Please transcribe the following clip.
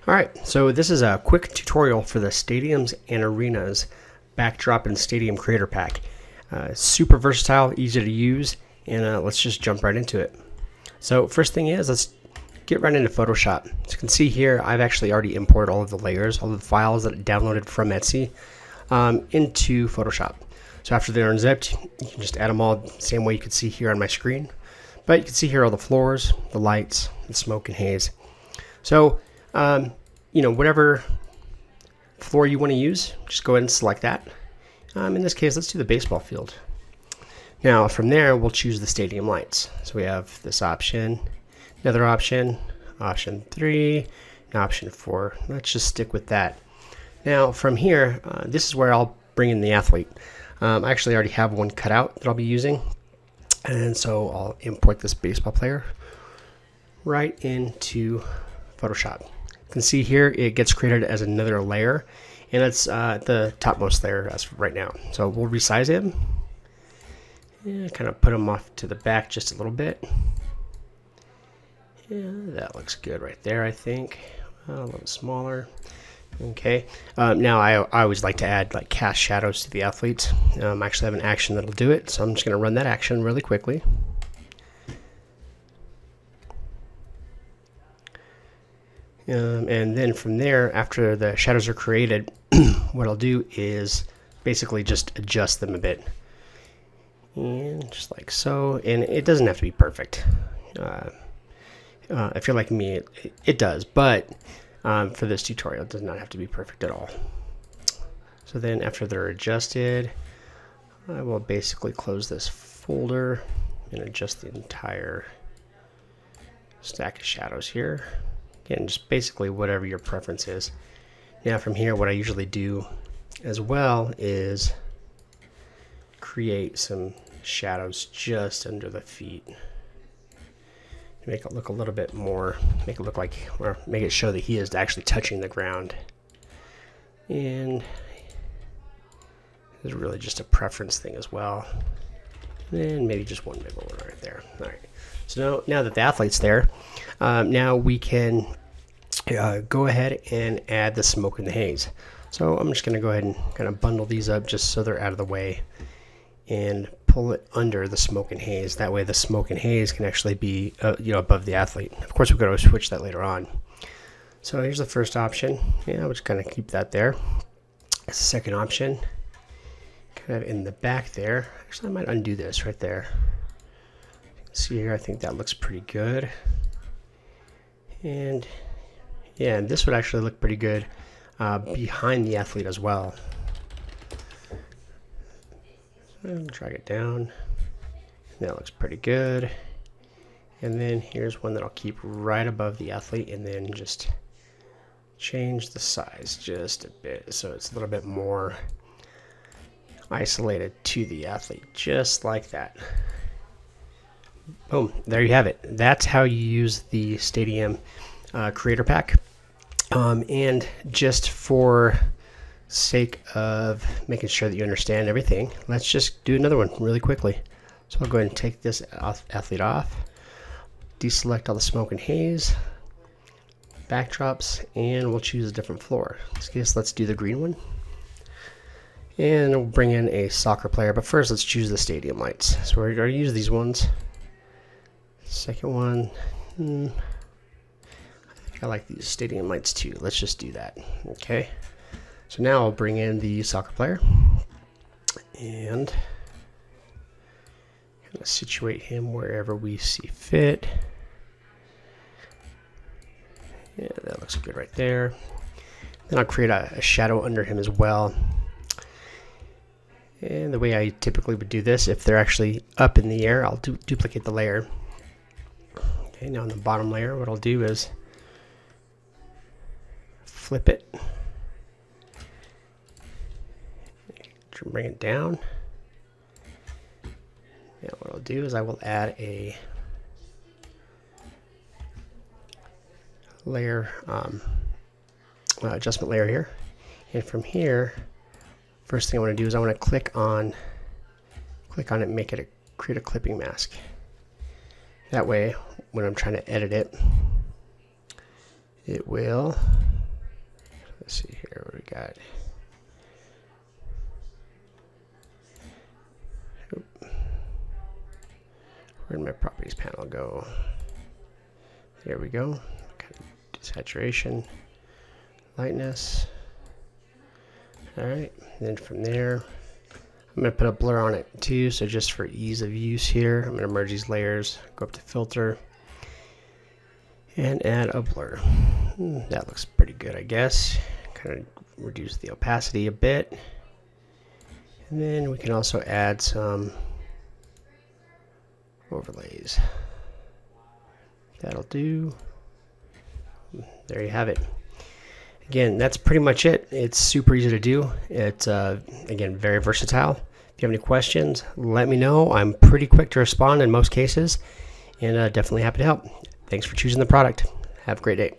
Alright, so this is a quick tutorial for the Stadiums and Arenas Backdrop and Stadium Creator Pack. Super versatile, easy to use, and let's just jump right into it. So first thing is, let's get right into Photoshop. As you can see here, I've actually already imported all of the layers, all of the files that I downloaded from Etsy into Photoshop. So after they're unzipped, you can just add them all the same way you can see here on my screen. But you can see here all the floors, the lights, the smoke and haze. So whatever floor you want to use, just go ahead and select that. In this case, let's do the baseball field. Now from there, we'll choose the stadium lights. So we have this option, another option, option 3, and option 4. Let's just stick with that. Now from here, this is where I'll bring in the athlete. I actually already have one cut out that I'll be using. And so I'll import this baseball player right into Photoshop. You can see here it gets created as another layer, and it's the topmost layer as of right now. So we'll resize him and kind of put him off to the back just a little bit. Yeah, that looks good right there, I think. A little smaller. Okay. Now I always like to add like cast shadows to the athletes. I actually have an action that'll do it, so I'm just going to run that action really quickly. And then from there, after the shadows are created, what I'll do is basically just adjust them a bit. And just like so. And it doesn't have to be perfect. If you're like me, it does. But for this tutorial, it does not have to be perfect at all. So then after they're adjusted, I will basically close this folder and adjust the entire stack of shadows here. Again, just basically whatever your preference is. Now from here, what I usually do as well is create some shadows just under the feet. Make it look a little bit more, make it look like, or make it show that he is actually touching the ground. And it's really just a preference thing as well. And maybe just one big one right there. All right. So now that the athlete's there, now we can go ahead and add the smoke and the haze. So I'm just going to go ahead and kind of bundle these up just so they're out of the way and pull it under the smoke and haze. That way the smoke and haze can actually be above the athlete. Of course, we're going to switch that later on. So here's the first option. Yeah, we'll just kind of keep that there. As the second option, kind of in the back there. Actually, I might undo this right there. See here, I think that looks pretty good. And yeah, and this would actually look pretty good behind the athlete as well. So drag it down. That looks pretty good. And then here's one that I'll keep right above the athlete and then just change the size just a bit so it's a little bit more isolated to the athlete, just like that. Boom, there you have it. That's how you use the Stadium Creator Pack. And just for sake of making sure that you understand everything, let's just do another one really quickly. So I'll go ahead and take this athlete off, deselect all the smoke and haze, backdrops, and we'll choose a different floor. In this case, let's do the green one. And we'll bring in a soccer player, but first let's choose the stadium lights. So we're going to use these ones. Second one, I think I like these stadium lights too. Let's just do that. Okay. So now I'll bring in the soccer player and kind of situate him wherever we see fit. Yeah, that looks good right there. Then I'll create a shadow under him as well. And the way I typically would do this, if they're actually up in the air, I'll duplicate the layer. Okay, now on the bottom layer, what I'll do is flip it, bring it down. Now what I'll do is I will add a layer, adjustment layer here. And from here, first thing I want to do is I want to click on it and make it create a clipping mask. That way, when I'm trying to edit it, it will, let's see here what we got. Where did my properties panel go? There we go. Kind of saturation, lightness. All right, then from there, I'm going to put a blur on it too, so just for ease of use here, I'm going to merge these layers, go up to filter, and add a blur. That looks pretty good, I guess. Kind of reduce the opacity a bit. And then we can also add some overlays. That'll do. There you have it. Again, that's pretty much it. It's super easy to do. It's, again, very versatile. If you have any questions, let me know. I'm pretty quick to respond in most cases, and definitely happy to help. Thanks for choosing the product. Have a great day.